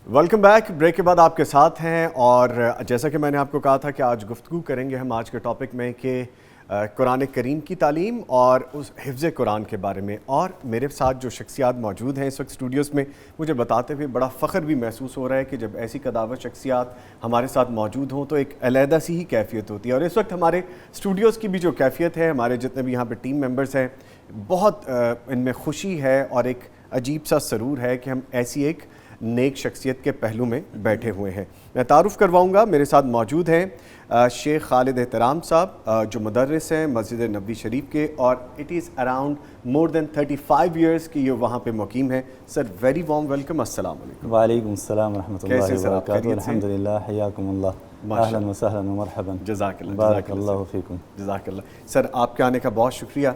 Welcome back. Break کے بعد آپ کے ساتھ ہیں، اور جیسا کہ میں نے آپ کو کہا تھا کہ آج گفتگو کریں گے ہم آج کے ٹاپک میں کہ قرآن کریم کی تعلیم اور اس حفظ قرآن کے بارے میں. اور میرے ساتھ جو شخصیات موجود ہیں اس وقت اسٹوڈیوز میں، مجھے بتاتے ہوئے بڑا فخر بھی محسوس ہو رہا ہے کہ جب ایسی قداور شخصیات ہمارے ساتھ موجود ہوں تو ایک علیحدہ سی ہی کیفیت ہوتی ہے. اور اس وقت ہمارے اسٹوڈیوز کی بھی جو کیفیت ہے، ہمارے جتنے بھی یہاں پہ ٹیم ممبرز ہیں، بہت ان میں خوشی ہے اور ایک عجیب سا سرور ہے کہ ہم ایسی ایک نیک شخصیت کے پہلو میں بیٹھے ہوئے ہیں. میں تعارف کرواؤں گا. میرے ساتھ موجود ہیں شیخ خالد احترام صاحب، جو مدرس ہیں مسجد نبوی شریف کے، اور it is around more than 35 years کی یہ وہاں پہ مقیم ہے. Sir very warm welcome. السلام علیکم. وعلیکم السلام ورحمۃ اللہ وبرکاتہ. الحمد للہ، حیاکم اللہ، اہلا وسہلا ومرحبا. جزاک اللہ. بارک اللہ فیکم. جزاک اللہ. سر آپ کے آنے کا بہت شکریہ،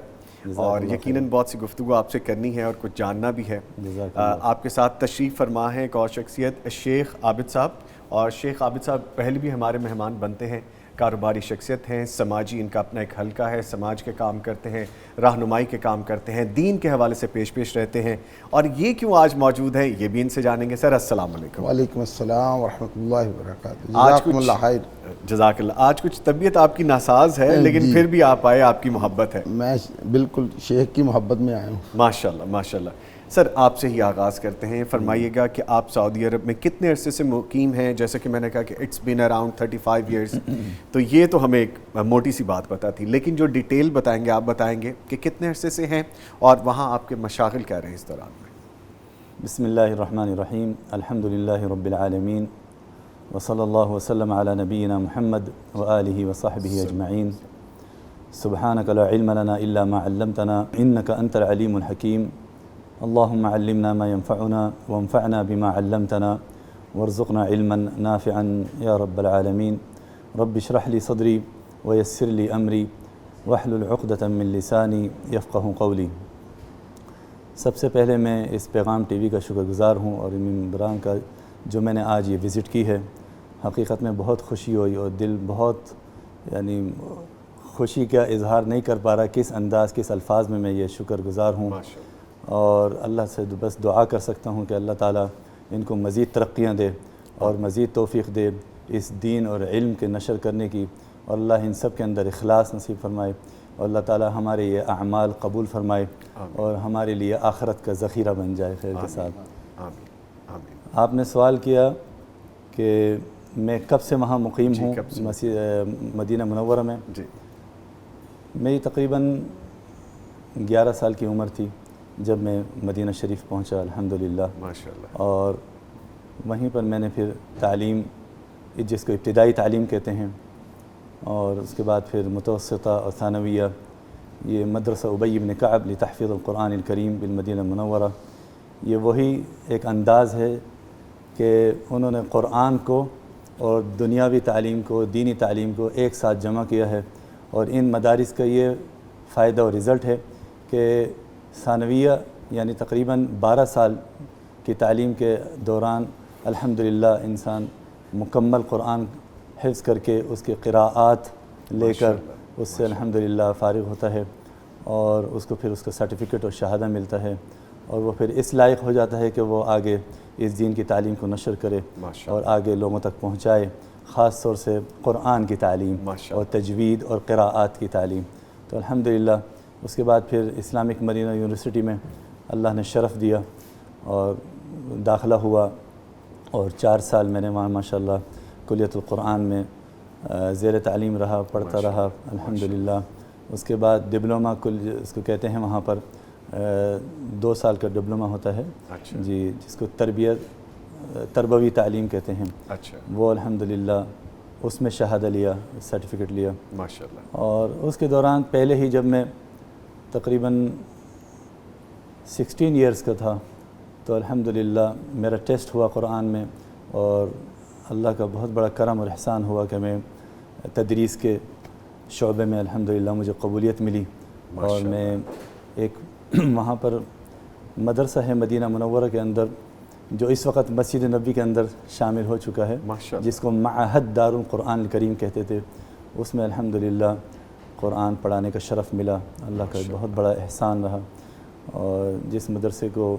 اور یقیناً بہت سی گفتگو آپ سے کرنی ہے اور کچھ جاننا بھی ہے. آپ کے ساتھ تشریف فرما ہے ایک اور شخصیت شیخ عابد صاحب. اور شیخ عابد صاحب پہلے بھی ہمارے مہمان بنتے ہیں. کاروباری شخصیت ہیں، سماجی ان کا اپنا ایک حلقہ ہے، سماج کے کام کرتے ہیں، رہنمائی کے کام کرتے ہیں، دین کے حوالے سے پیش رہتے ہیں. اور یہ کیوں آج موجود ہیں یہ بھی ان سے جانیں گے. سر السلام علیکم. وعلیکم السلام ورحمۃ اللہ وبرکاتہ. جزاکم اللہ خیر. جزاک اللہ. آج کچھ طبیعت آپ کی ناساز ہے، لیکن پھر بھی آپ آئے، آپ کی محبت ہے. میں بالکل شیخ کی محبت میں آیا ہوں. ماشاء اللہ ماشاء اللہ. سر آپ سے ہی آغاز کرتے ہیں. فرمائیے گا کہ آپ سعودی عرب میں کتنے عرصے سے مقیم ہیں؟ جیسے کہ میں نے کہا کہ اٹس بین اراؤنڈ 35 ایئرس. تو یہ تو ہمیں ایک موٹی سی بات پتہ تھی، لیکن جو ڈیٹیل بتائیں گے آپ بتائیں گے کہ کتنے عرصے سے ہیں اور وہاں آپ کے مشاغل کیا رہے ہیں اس دوران میں. بسم اللہ الرحمن الرحیم. الحمد للہ رب العالمین، وصلی اللہ وسلم علی نبینا محمد وآلہ وصحبہ اجمعین. سبحانک لا علم لنا الا ما علمتنا انک انت العلیم الحکیم. اللہم علمنا ما ينفعنا وانفعنا بما علمتنا وارزقنا علما نافعا یا رب العالمین. رب اشرح لی صدری ویسر لی امری واحلل عقدۃ من لسانی یفقہوا قولی. سب سے پہلے میں اس پیغام ٹی وی کا شکر گزار ہوں، اور ان ممبران کا جو میں نے آج یہ وزٹ کی ہے. حقیقت میں بہت خوشی ہوئی، اور دل بہت خوشی کا اظہار نہیں کر پا رہا کس انداز کس الفاظ میں یہ شکر گزار ہوں. اور اللہ سے بس دعا کر سکتا ہوں کہ اللہ تعالیٰ ان کو مزید ترقیاں دے اور مزید توفیق دے اس دین اور علم کے نشر کرنے کی، اور اللہ ان سب کے اندر اخلاص نصیب فرمائے، اور اللہ تعالیٰ ہمارے یہ اعمال قبول فرمائے اور ہمارے لیے آخرت کا ذخیرہ بن جائے خیر کے ساتھ. آپ نے سوال کیا کہ میں کب سے وہاں مقیم ہوں مدینہ منورہ میں. میری تقریباً 11 سال کی عمر تھی جب میں مدینہ شریف پہنچا الحمدللہ. ماشاءاللہ. اور وہیں پر میں نے پھر تعلیم، جس کو ابتدائی تعلیم کہتے ہیں، اور اس کے بعد پھر متوسطہ اور ثانویہ، یہ مدرسہ ابی بن کعب لتحفیظ القرآن الکریم بالمدینہ منورہ. یہ وہی ایک انداز ہے کہ انہوں نے قرآن کو اور دنیاوی تعلیم کو، دینی تعلیم کو ایک ساتھ جمع کیا ہے. اور ان مدارس کا یہ فائدہ اور رزلٹ ہے کہ ثانویہ یعنی تقریباً 12 سال کی تعلیم کے دوران الحمدللہ انسان مکمل قرآن حفظ کر کے اس کے قراءات لے کر اس سے الحمدللہ فارغ ہوتا ہے، اور اس کو پھر اس کا سرٹیفکیٹ اور شہادہ ملتا ہے، اور وہ پھر اس لائق ہو جاتا ہے کہ وہ آگے اس دین کی تعلیم کو نشر کرے اور آگے لوگوں تک پہنچائے، خاص طور سے قرآن کی تعلیم اور تجوید اور قراءات کی تعلیم. تو الحمدللہ اس کے بعد پھر اسلامک مدینہ یونیورسٹی میں اللہ نے شرف دیا اور داخلہ ہوا، اور 4 سال میں نے وہاں ماشاءاللہ کلیت القرآن میں زیر تعلیم رہا، پڑھتا رہا الحمدللہ. اس کے بعد ڈپلومہ اس کو کہتے ہیں وہاں پر 2 سال کا ڈپلومہ ہوتا ہے جی، جس کو تربوی تعلیم کہتے ہیں. وہ الحمدللہ اس میں شہادہ لیا، سرٹیفکیٹ لیا ماشاءاللہ. اور اس کے دوران پہلے ہی جب میں تقریباً 16 ایئرس کا تھا تو الحمدللہ میرا ٹیسٹ ہوا قرآن میں، اور اللہ کا بہت بڑا کرم اور احسان ہوا کہ میں تدریس کے شعبے میں الحمدللہ مجھے قبولیت ملی، اور میں ایک وہاں پر مدرسہ ہے مدینہ منورہ کے اندر جو اس وقت مسجد نبوی کے اندر شامل ہو چکا ہے، جس کو معہد دار القرآن الکریم کہتے تھے، اس میں الحمدللہ قرآن پڑھانے کا شرف ملا، اللہ کا بہت بڑا احسان رہا۔ اور جس مدرسے کو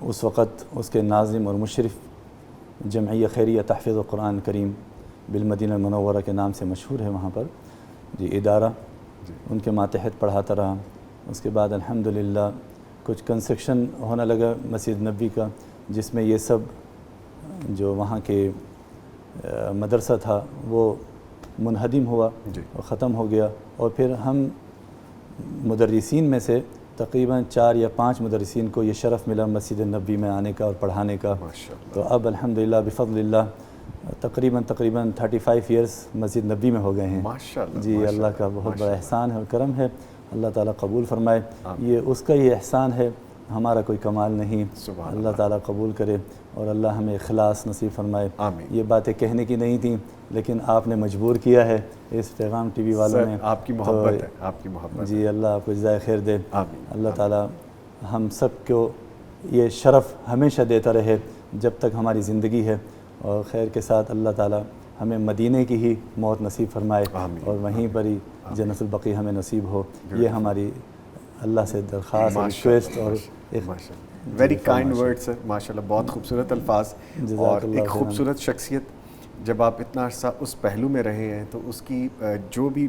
اس وقت اس کے ناظم اور مشرف جمعیہ خیریہ تحفیظ القرآن الکریم بالمدینہ منورہ کے نام سے مشہور ہے وہاں پر ادارہ، ان کے ماتحت پڑھاتا رہا۔ اس کے بعد الحمدللہ کچھ کنسٹرکشن ہونے لگا مسجد نبوی کا، جس میں یہ سب جو وہاں کے مدرسہ تھا وہ منہدم ہوا اور ختم ہو گیا، اور پھر ہم مدرسین میں سے تقریباً 4 یا 5 مدرسین کو یہ شرف ملا مسجد نبوی میں آنے کا اور پڑھانے کا۔ تو اب الحمدللہ بفضل اللہ تقریباً 35 ایئرس مسجد نبوی میں ہو گئے ہیں۔ جی اللہ کا بہت بڑا احسان ہے اور کرم ہے، اللہ تعالیٰ قبول فرمائے۔ یہ اس کا یہ احسان ہے، ہمارا کوئی کمال نہیں، اللہ تعالیٰ قبول کرے اور اللہ ہمیں اخلاص نصیب فرمائے۔ یہ باتیں کہنے کی نہیں تھیں لیکن آپ نے مجبور کیا ہے اس پیغام ٹی وی والوں نے، آپ کی محبت ہے، آپ کی محبت۔ جی اللہ آپ کو جزائے خیر دے، اللہ تعالیٰ ہم سب کو یہ شرف ہمیشہ دیتا رہے جب تک ہماری زندگی ہے، اور خیر کے ساتھ اللہ تعالیٰ ہمیں مدینے کی ہی موت نصیب فرمائے اور وہیں پر ہی جنت البقیع ہمیں نصیب ہو۔ یہ ہماری اللہ سے درخواست اور ریکویسٹ اور ویری کائنڈ ورڈ سر، ماشاءاللہ بہت خوبصورت الفاظ اور ایک خوبصورت شخصیت۔ جب آپ اتنا عرصہ اس پہلو میں رہے ہیں تو اس کی جو بھی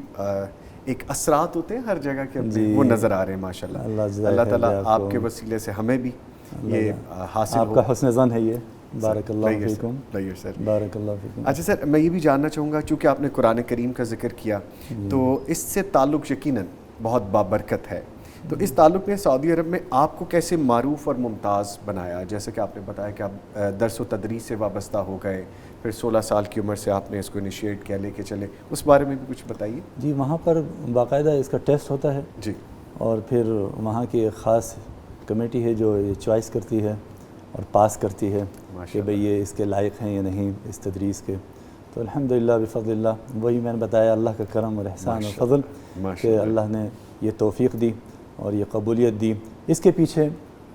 ایک اثرات ہوتے ہیں ہر جگہ کے وہ نظر آ رہے ہیں ماشاءاللہ۔ اللہ تعالیٰ آپ کے وسیلے سے ہمیں بھی یہ حاصل ہو۔ آپ کا حسن ظن ہے یہ، بارک اللہ فیکم، بارک اللہ فیکم۔ اچھا سر، میں یہ بھی جاننا چاہوں گا چونکہ آپ نے قرآن کریم کا ذکر کیا تو اس سے تعلق یقیناً بہت بابرکت ہے، تو اس تعلق نے سعودی عرب میں آپ کو کیسے معروف اور ممتاز بنایا؟ جیسے کہ آپ نے بتایا کہ آپ درس و تدریس سے وابستہ ہو گئے، پھر 16 سال کی عمر سے آپ نے اس کو انیشیٹ کیا، لے کے چلے، اس بارے میں بھی کچھ بتائیے۔ جی وہاں پر باقاعدہ اس کا ٹیسٹ ہوتا ہے جی، اور پھر وہاں کی ایک خاص کمیٹی ہے جو یہ چوائس کرتی ہے اور پاس کرتی ہے کہ بھئی یہ اس کے لائق ہیں یا نہیں اس تدریس کے۔ تو الحمدللہ بفضل اللہ، وہی میں نے بتایا اللہ کا کرم اور احسان اور فضل کہ اللہ نے یہ توفیق دی اور یہ قبولیت دی۔ اس کے پیچھے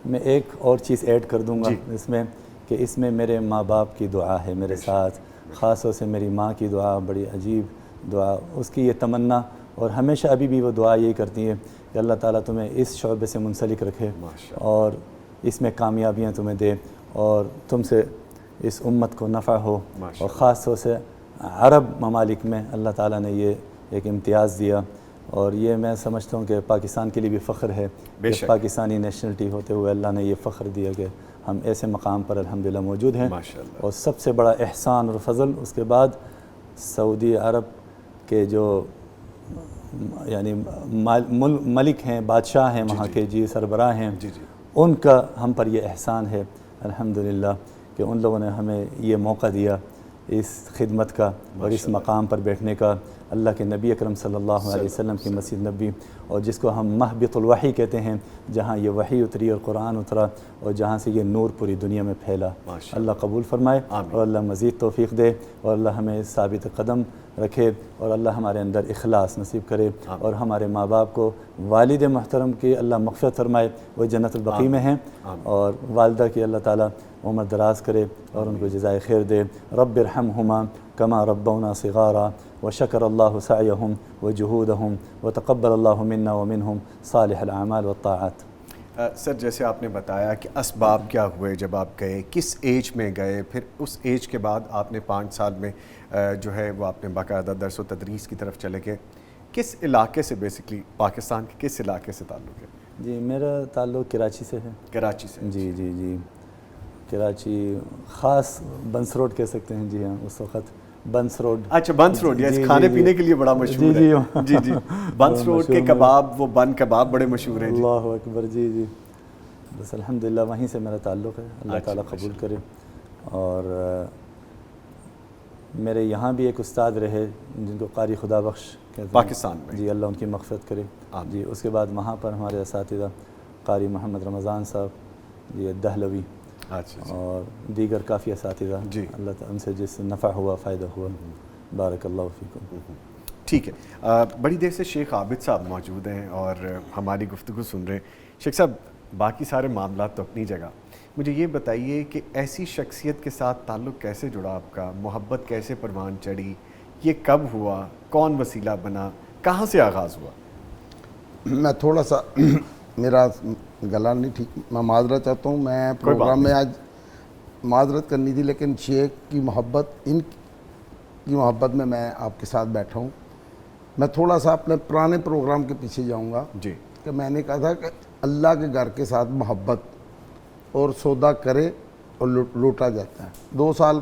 میں ایک اور چیز ایڈ کر دوں گا اس میں، کہ اس میں میرے ماں باپ کی دعا ہے میرے ساتھ، خاص طور سے میری ماں کی دعا، بڑی عجیب دعا، اس کی یہ تمنا، اور ہمیشہ ابھی بھی وہ دعا یہی کرتی ہے کہ اللہ تعالیٰ تمہیں اس شعبے سے منسلک رکھے اور اس میں کامیابیاں تمہیں دے، اور تم سے اس امت کو نفع ہو، اور خاص طور سے عرب ممالک میں اللہ تعالیٰ نے یہ ایک امتیاز دیا، اور یہ میں سمجھتا ہوں کہ پاکستان کے لیے بھی فخر ہے کہ پاکستانی نیشنلٹی ہوتے ہوئے اللہ نے یہ فخر دیا کہ ہم ایسے مقام پر الحمدللہ موجود ہیں۔ اور سب سے بڑا احسان اور فضل اس کے بعد سعودی عرب کے جو یعنی ملک ہیں، بادشاہ ہیں وہاں کے، جی سربراہ ہیں، ان کا ہم پر یہ احسان ہے الحمدللہ کہ ان لوگوں نے ہمیں یہ موقع دیا اس خدمت کا اور اس مقام پر بیٹھنے کا، اللہ کے نبی اکرم صلی اللہ علیہ وسلم کی مسجد نبوی، اور جس کو ہم مہبط الوحی کہتے ہیں، جہاں یہ وحی اتری اور قرآن اترا اور جہاں سے یہ نور پوری دنیا میں پھیلا۔ اللہ قبول فرمائے اور اللہ مزید توفیق دے، اور اللہ ہمیں ثابت قدم رکھے، اور اللہ ہمارے اندر اخلاص نصیب کرے، اور ہمارے ماں باپ کو، والد محترم کی اللہ مغفرت فرمائے، وہ جنت البقیع میں ہیں، اور والدہ کی اللہ تعالیٰ عمر دراز کرے اور ان کو جزائے خیر دے۔ رب ارحمہما کما ربونا صغارا وشکر اللہ سعیہم وجہودہم وتقبل اللہ منا ومنہم صالح الاعمال والطاعات۔ سر جیسے آپ نے بتایا کہ اسباب کیا ہوئے جب آپ گئے، کس ایج میں گئے، پھر اس ایج کے بعد آپ نے 5 سال میں جو ہے وہ آپ نے باقاعدہ درس و تدریس کی طرف چلے گئے، کس علاقے سے بیسکلی پاکستان کے کس علاقے سے تعلق ہے؟ جی میرا تعلق کراچی سے ہے۔ کراچی سے؟ جی جی جی کراچی، خاص بنس روڈ کہہ سکتے ہیں، جی ہاں اس وقت بنس روڈ۔ اچھا بنس روڈ، یہ کھانے پینے کے لیے بڑا مشہور ہے۔ جی جی بنس روڈ کے کباب، وہ بن کباب بڑے مشہور ہیں۔ اللہ اکبر، جی جی بس الحمدللہ وہیں سے میرا تعلق ہے، اللہ تعالیٰ قبول کرے۔ اور میرے یہاں بھی ایک استاد رہے جن کو قاری خدا بخش کہتے ہیں پاکستان میں، جی اللہ ان کی مغفرت کرے۔ جی اس کے بعد وہاں پر ہمارے اساتذہ قاری محمد رمضان صاحب، جی دہلوی، اچھا اور دیگر کافی اساتذہ جی اللہ تعالیٰ ان سے جس سے نفع ہوا فائدہ ہوا بارک اللہ فیکم. ٹھیک ہے. بڑی دیر سے شیخ عابد صاحب موجود ہیں اور ہماری گفتگو سن رہے ہیں. شیخ صاحب باقی سارے معاملات تو اپنی جگہ, مجھے یہ بتائیے کہ ایسی شخصیت کے ساتھ تعلق کیسے جڑا آپ کا, محبت کیسے پروان چڑھی, یہ کب ہوا, کون وسیلہ بنا, کہاں سے آغاز ہوا؟ میں تھوڑا سا میرا گلا نہیں ٹھیک, میں معذرت چاہتا ہوں. میں پروگرام میں آج معذرت کرنی تھی لیکن شیخ کی محبت, ان کی محبت میں آپ کے ساتھ بیٹھا ہوں. میں تھوڑا سا اپنے پرانے پروگرام کے پیچھے جاؤں گا جی کہ میں نے کہا تھا کہ اللہ کے گھر کے ساتھ محبت اور سودا کرے اور لوٹا جاتا ہے. 2 سال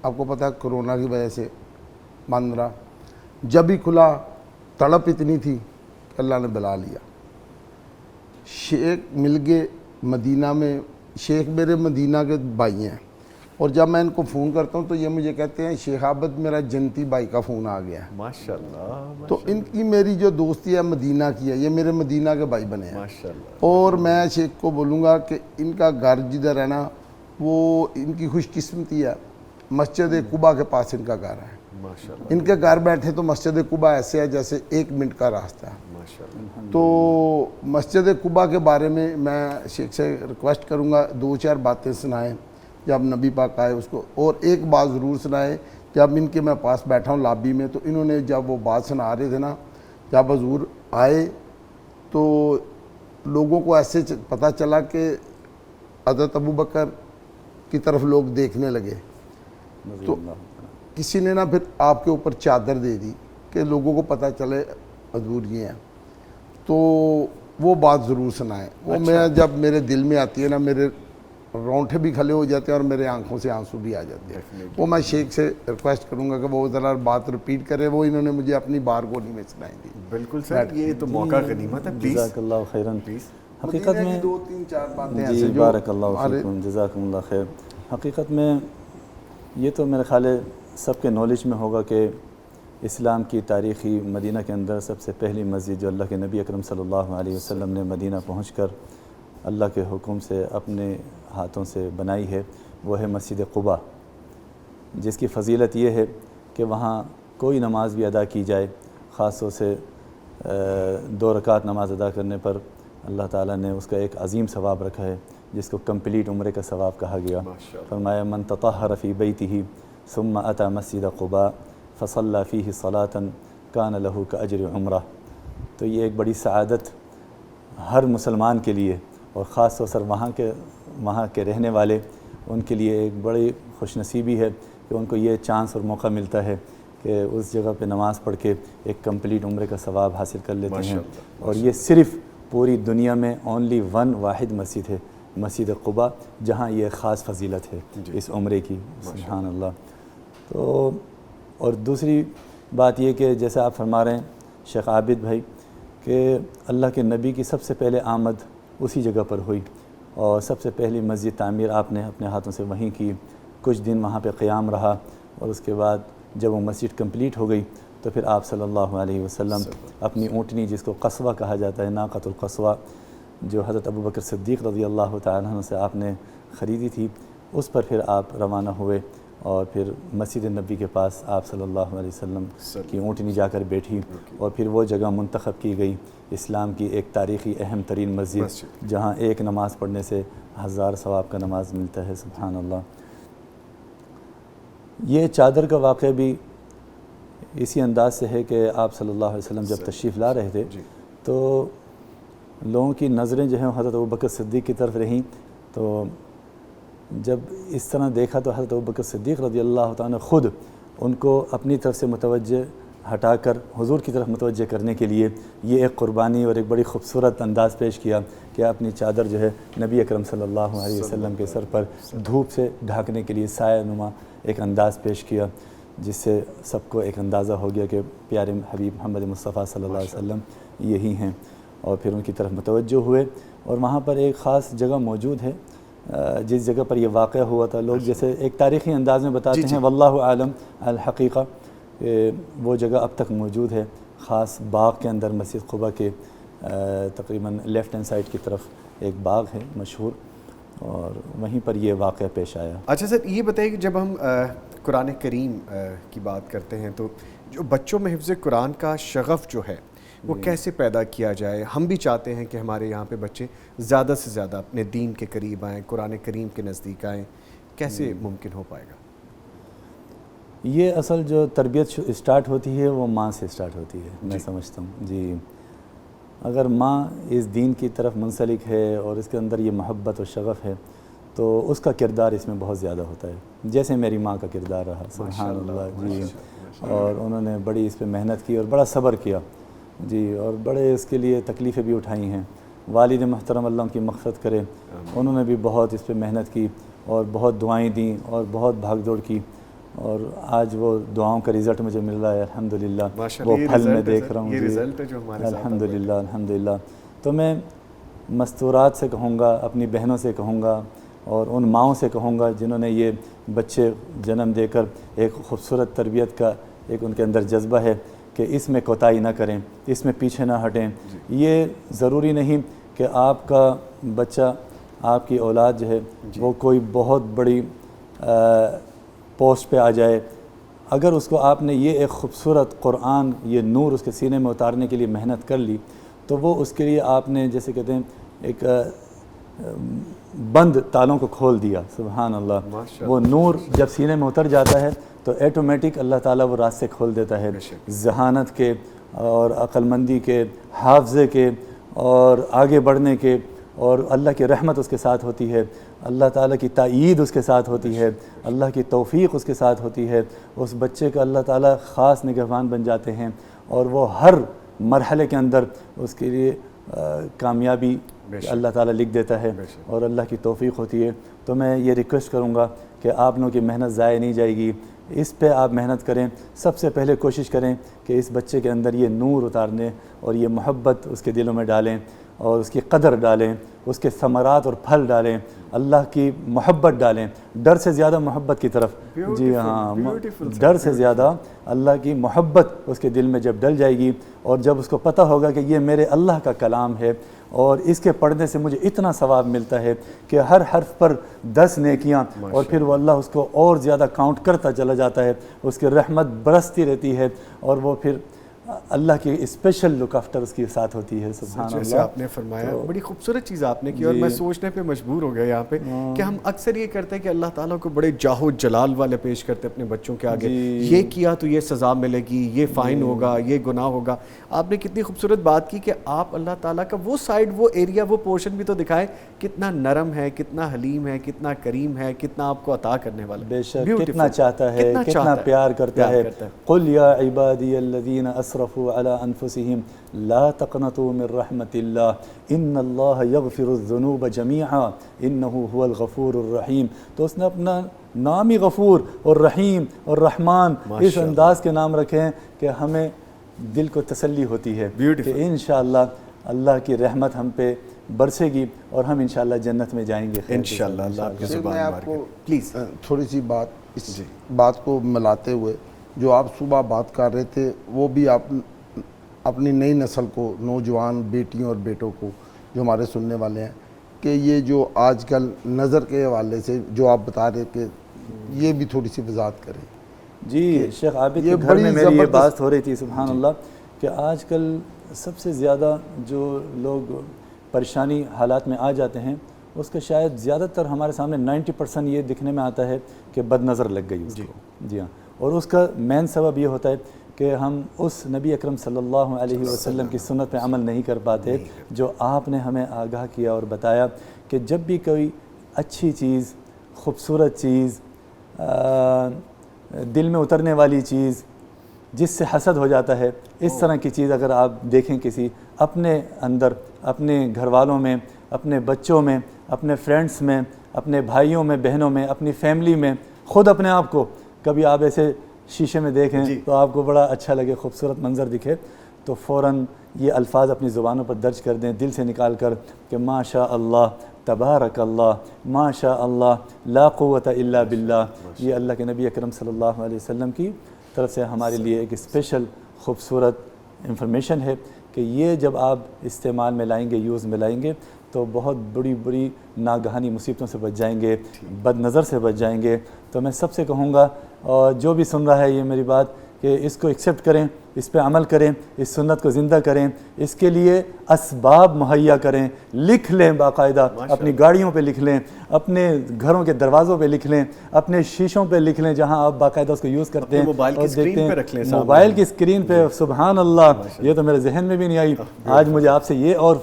آپ کو پتہ ہے کرونا کی وجہ سے بند رہا, جب ہی کھلا تڑپ اتنی تھی کہ اللہ نے بلا لیا. شیخ مل گئے مدینہ میں. شیخ میرے مدینہ کے بھائی ہیں اور جب میں ان کو فون کرتا ہوں تو یہ مجھے کہتے ہیں شیخ عابد میرا جنتی بھائی کا فون آ گیا ہے. ماشاءاللہ. تو ان کی میری جو دوستی ہے مدینہ کی ہے, یہ میرے مدینہ کے بھائی بنے ہیں ماشاءاللہ. اور میں شیخ کو بولوں گا کہ ان کا گھر جدھر ہے نا وہ ان کی خوش قسمتی ہے. مسجد قباء کے پاس ان کا گھر ہے. ماشاءاللہ. ان کے گھر بیٹھے تو مسجد قباء ایسے ہے جیسے 1 منٹ کا راستہ ہے. ماشاءاللہ. تو مسجد قباء کے بارے میں شیخ سے ریکویسٹ کروں گا 2-4 باتیں سنائیں جب نبی پاک آئے اس کو, اور ایک بات ضرور سنائے. جب ان کے میں پاس بیٹھا ہوں لابی میں تو انہوں نے جب وہ بات سنا رہے تھے نا, جب حضور آئے تو لوگوں کو ایسے پتہ چلا کہ حضرت ابوبکر کی طرف لوگ دیکھنے لگے. تو کسی نے نا پھر آپ کے اوپر چادر دے دی کہ لوگوں کو پتہ چلے حضور یہ ہیں. تو وہ بات ضرور سنائیں. وہ میں جب میرے دل میں آتی ہے نا میرے رونٹے بھی کھلے ہو جاتے ہیں اور میرے آنکھوں سے آنسو بھی آ جاتے ہیں. وہ میں شیخ سے ریکویسٹ کروں گا کہ وہ ذرا بات رپیٹ کرے. وہ انہوں نے مجھے اپنی بارگونی میں سنائی دی. بالکل سر, یہ تو موقع غنیمت ہے. جزاک اللہ خیراً. حقیقت میں 2-3-4 باتیں جی بارک اللہ فیکم جزاکم اللہ خیر. حقیقت میں یہ تو میرے خیال ہے سب کے نالج میں ہوگا کہ اسلام کی تاریخی مدینہ کے اندر سب سے پہلی مسجد جو اللہ کے نبی اکرم صلی اللہ علیہ وسلم نے مدینہ پہنچ کر اللہ کے حکم سے اپنے ہاتھوں سے بنائی ہے وہ ہے مسجد قباء, جس کی فضیلت یہ ہے کہ وہاں کوئی نماز بھی ادا کی جائے, خاص طور سے 2 رکعت نماز ادا کرنے پر اللہ تعالیٰ نے اس کا ایک عظیم ثواب رکھا ہے جس کو کمپلیٹ عمرے کا ثواب کہا گیا. فرمایا من تطہر فی بیتہ ثم اتی مسجد قباء فصلی فیہ صلاۃ کان لہ کاجر عمرہ. تو یہ ایک بڑی سعادت ہر مسلمان کے لیے اور خاص طور سے وہاں کے رہنے والے ان کے لیے ایک بڑی خوش نصیبی ہے کہ ان کو یہ چانس اور موقع ملتا ہے کہ اس جگہ پہ نماز پڑھ کے ایک کمپلیٹ عمرے کا ثواب حاصل کر لیتے ہیں. اور یہ صرف پوری دنیا میں اونلی 1 واحد مسجد ہے, مسجد قباء, جہاں یہ خاص فضیلت ہے اس عمرے کی. سبحان اللہ. تو اور دوسری بات یہ کہ جیسے آپ فرما رہے ہیں شیخ عابد بھائی کہ اللہ کے نبی کی سب سے پہلے آمد اسی جگہ پر ہوئی اور سب سے پہلی مسجد تعمیر آپ نے اپنے ہاتھوں سے وہیں کی. کچھ دن وہاں پہ قیام رہا اور اس کے بعد جب وہ مسجد کمپلیٹ ہو گئی تو پھر آپ صلی اللہ علیہ وسلم اپنی اونٹنی جس کو قصوہ کہا جاتا ہے, ناقۃ القصوہ, جو حضرت ابوبکر صدیق رضی اللہ تعالیٰ عنہ سے آپ نے خریدی تھی, اس پر پھر آپ روانہ ہوئے اور پھر مسجد نبی کے پاس آپ صلی اللہ علیہ وسلم کی اونٹنی جا کر بیٹھی اور پھر وہ جگہ منتخب کی گئی اسلام کی ایک تاریخی اہم ترین مسجد جہاں ایک نماز پڑھنے سے 1000 ثواب کا نماز ملتا ہے. سبحان اللہ. یہ چادر کا واقعہ بھی اسی انداز سے ہے کہ آپ صلی اللہ علیہ وسلم جب تشریف لا رہے تھے تو لوگوں کی نظریں جو ہیں حضرت ابوبکر صدیق کی طرف رہیں. تو جب اس طرح دیکھا تو حضرت ابوبکر صدیق رضی اللہ تعالیٰ نے خود ان کو اپنی طرف سے متوجہ ہٹا کر حضور کی طرف متوجہ کرنے کے لیے یہ ایک قربانی اور ایک بڑی خوبصورت انداز پیش کیا کہ اپنی چادر جو ہے نبی اکرم صلی اللہ علیہ وسلم کے سر پر دھوپ سے ڈھانکنے کے لیے سایہ نما ایک انداز پیش کیا, جس سے سب کو ایک اندازہ ہو گیا کہ پیارے حبیب محمد مصطفیٰ صلی اللہ علیہ وسلم یہی ہیں. اور پھر ان کی طرف متوجہ ہوئے اور وہاں پر ایک خاص جگہ موجود ہے جس جگہ پر یہ واقعہ ہوا تھا. لوگ جیسے ایک تاریخی انداز میں بتاتے ہیں واللہ عالم الحقیقہ, وہ جگہ اب تک موجود ہے خاص باغ کے اندر مسجد قباء کے تقریباً لیفٹ ہینڈ سائڈ کی طرف ایک باغ ہے مشہور, اور وہیں پر یہ واقعہ پیش آیا۔ اچھا سر، یہ بتائیے کہ جب ہم قرآن کریم کی بات کرتے ہیں تو جو بچوں میں حفظ قرآن کا شغف جو ہے وہ کیسے پیدا کیا جائے؟ ہم بھی چاہتے ہیں کہ ہمارے یہاں پہ بچے زیادہ سے زیادہ اپنے دین کے قریب آئیں، قرآن کریم کے نزدیک آئیں، کیسے ممکن ہو پائے گا؟ یہ اصل جو تربیت اسٹارٹ ہوتی ہے وہ ماں سے اسٹارٹ ہوتی ہے، میں سمجھتا ہوں جی۔ اگر ماں اس دین کی طرف منسلک ہے اور اس کے اندر یہ محبت و شغف ہے تو اس کا کردار اس میں بہت زیادہ ہوتا ہے، جیسے میری ماں کا کردار رہا، سبحان اللہ جی۔ اور انہوں نے بڑی اس پہ محنت کی اور بڑا صبر کیا جی، اور بڑے اس کے لیے تکلیفیں بھی اٹھائی ہیں۔ والد محترم اللہ ان کی مغفرت کرے، انہوں نے بھی بہت اس پہ محنت کی اور بہت دعائیں دیں اور بہت بھاگ دوڑ کی، اور آج وہ دعاؤں کا رزلٹ مجھے مل رہا ہے الحمدللہ، وہ پھل میں دیکھ رہا ہوں جی، الحمدللہ الحمدللہ۔ تو میں مستورات سے کہوں گا، اپنی بہنوں سے کہوں گا اور ان ماؤں سے کہوں گا جنہوں نے یہ بچے جنم دے کر ایک خوبصورت تربیت کا ایک ان کے اندر جذبہ ہے کہ اس میں کوتاہی نہ کریں، اس میں پیچھے نہ ہٹیں۔ یہ ضروری نہیں کہ آپ کا بچہ، آپ کی اولاد جو ہے وہ کوئی بہت بڑی پوسٹ پہ آ جائے، اگر اس کو آپ نے یہ ایک خوبصورت قرآن، یہ نور اس کے سینے میں اتارنے کے لیے محنت کر لی تو وہ اس کے لیے آپ نے جیسے کہتے ہیں ایک بند تالوں کو کھول دیا، سبحان اللہ۔ وہ نور جب سینے میں اتر جاتا ہے تو ایٹومیٹک اللہ تعالیٰ وہ راستے کھول دیتا ہے، ذہانت کے اور عقل مندی کے، حافظے کے اور آگے بڑھنے کے، اور اللہ کی رحمت اس کے ساتھ ہوتی ہے، اللہ تعالیٰ کی تائید اس کے ساتھ ہوتی ہے، اللہ کی توفیق اس کے ساتھ ہوتی ہے، اس بچے کا اللہ تعالیٰ خاص نگہبان بن جاتے ہیں، اور وہ ہر مرحلے کے اندر اس کے لیے کامیابی اللہ تعالیٰ لکھ دیتا ہے اور اللہ کی توفیق ہوتی ہے۔ تو میں یہ ریکویسٹ کروں گا کہ آپ لوگوں کی محنت ضائع نہیں جائے گی، اس پہ آپ محنت کریں۔ سب سے پہلے کوشش کریں کہ اس بچے کے اندر یہ نور اتارنے اور یہ محبت اس کے دلوں میں ڈالیں اور اس کی قدر ڈالیں، اس کے ثمرات اور پھل ڈالیں، اللہ کی محبت ڈالیں، ڈر سے زیادہ محبت کی طرف، جی ہاں، ڈر سے زیادہ اللہ کی محبت اس کے دل میں جب ڈل جائے گی، اور جب اس کو پتہ ہوگا کہ یہ میرے اللہ کا کلام ہے اور اس کے پڑھنے سے مجھے اتنا ثواب ملتا ہے کہ ہر حرف پر 10 نیکیاں، اور پھر وہ اللہ اس کو اور زیادہ کاؤنٹ کرتا چلا جاتا ہے، اس کی رحمت برستی رہتی ہے، اور وہ پھر اللہ کی اسپیشل لک آفٹر اس کے ساتھ ہوتی ہے، سبحان اللہ۔ جیسے آپ نے فرمایا، بڑی خوبصورت چیز آپ نے کی، اور میں سوچنے پہ مجبور ہو گیا یہاں پہ کہ ہم اکثر یہ کرتے ہیں کہ اللہ تعالیٰ کو بڑے جاہو جلال والے پیش کرتے اپنے بچوں کے آگے، یہ کیا تو یہ سزا ملے گی، یہ فائن ہوگا، یہ گناہ ہوگا۔ آپ نے کتنی خوبصورت بات کی کہ آپ اللہ تعالیٰ کا وہ سائڈ، وہ ایریا، وہ پورشن بھی تو دکھائے، کتنا نرم ہے، کتنا حلیم ہے، کتنا کریم ہے، کتنا آپ کو عطا کرنے والا، بے شک کتنا چاہتا ہے، کتنا پیار کرتا ہے۔ قل یا عبادی الذین اسرفوا علی انفسهم لا تقنطوا من رحمت اللہ ان اللہ یغفر الذنوب جمیعا انہ هو الغفور الرحیم۔ تو اس نے اپنا نام ہی غفور اور رحیم اور رحمان اس انداز کے نام رکھے ہیں کہ ہمیں دل کو تسلی ہوتی ہے کہ انشاءاللہ اللہ کی رحمت ہم پہ برسے گی اور ہم انشاءاللہ جنت میں جائیں گے انشاءاللہ۔ اللہ آپ کی زبان میں آپ مبارک کو ہے۔ پلیز تھوڑی سی بات اس بات کو ملاتے ہوئے، جو آپ صبح بات کر رہے تھے وہ بھی آپ اپنی نئی نسل کو، نوجوان بیٹیوں اور بیٹوں کو جو ہمارے سننے والے ہیں، کہ یہ جو آج کل نظر کے حوالے سے جو آپ بتا رہے کہ یہ بھی تھوڑی سی وضاحت کریں۔ جی شیخ عابد کے گھر میں میری یہ بات ہو رہی تھی، سبحان اللہ، کہ آج کل سب سے زیادہ جو لوگ پریشانی حالات میں آ جاتے ہیں، اس کا شاید زیادہ تر ہمارے سامنے 90% یہ دکھنے میں آتا ہے کہ بد نظر لگ گئی اس کو، جی ہاں، اور اس کا مین سبب یہ ہوتا ہے کہ ہم اس نبی اکرم صلی اللہ علیہ وسلم کی سنت پہ عمل نہیں کر پاتے جو آپ نے ہمیں آگاہ کیا اور بتایا کہ جب بھی کوئی اچھی چیز، خوبصورت چیز، دل میں اترنے والی چیز، جس سے حسد ہو جاتا ہے، اس طرح کی چیز اگر آپ دیکھیں کسی اپنے اندر، اپنے گھر والوں میں، اپنے بچوں میں، اپنے فرینڈس میں، اپنے بھائیوں میں، بہنوں میں، اپنی فیملی میں، خود اپنے آپ کو کبھی آپ ایسے شیشے میں دیکھیں تو آپ کو بڑا اچھا لگے، خوبصورت منظر دکھے، تو فوراً یہ الفاظ اپنی زبانوں پر درج کر دیں، دل سے نکال کر کہ ماشاء اللہ، تبارک اللہ، ماشاء اللہ، لا قوت الا باللہ۔ یہ اللہ کے نبی اکرم صلی اللہ علیہ وسلم کی طرف سے ہمارے لیے ایک اسپیشل خوبصورت انفارمیشن ہے کہ یہ جب آپ استعمال میں لائیں گے، یوز میں لائیں گے، تو بہت بڑی بڑی ناگہانی مصیبتوں سے بچ جائیں گے، بد نظر سے بچ جائیں گے۔ تو میں سب سے کہوں گا، اور جو بھی سن رہا ہے یہ میری بات، کہ اس کو ایکسیپٹ کریں، اس پہ عمل کریں، اس سنت کو زندہ کریں، اس کے لیے اسباب مہیا کریں، لکھ لیں باقاعدہ، اپنی گاڑیوں پہ لکھ لیں، اپنے گھروں کے دروازوں پہ لکھ لیں، اپنے شیشوں پہ لکھ لیں جہاں آپ باقاعدہ اس کو یوز کرتے ہیں، موبائل کی اسکرین پہ رکھ لیں، موبائل کی اسکرین پہ۔ سبحان اللہ، یہ تو میرے ذہن میں بھی نہیں آئی، آج مجھے آپ سے یہ اور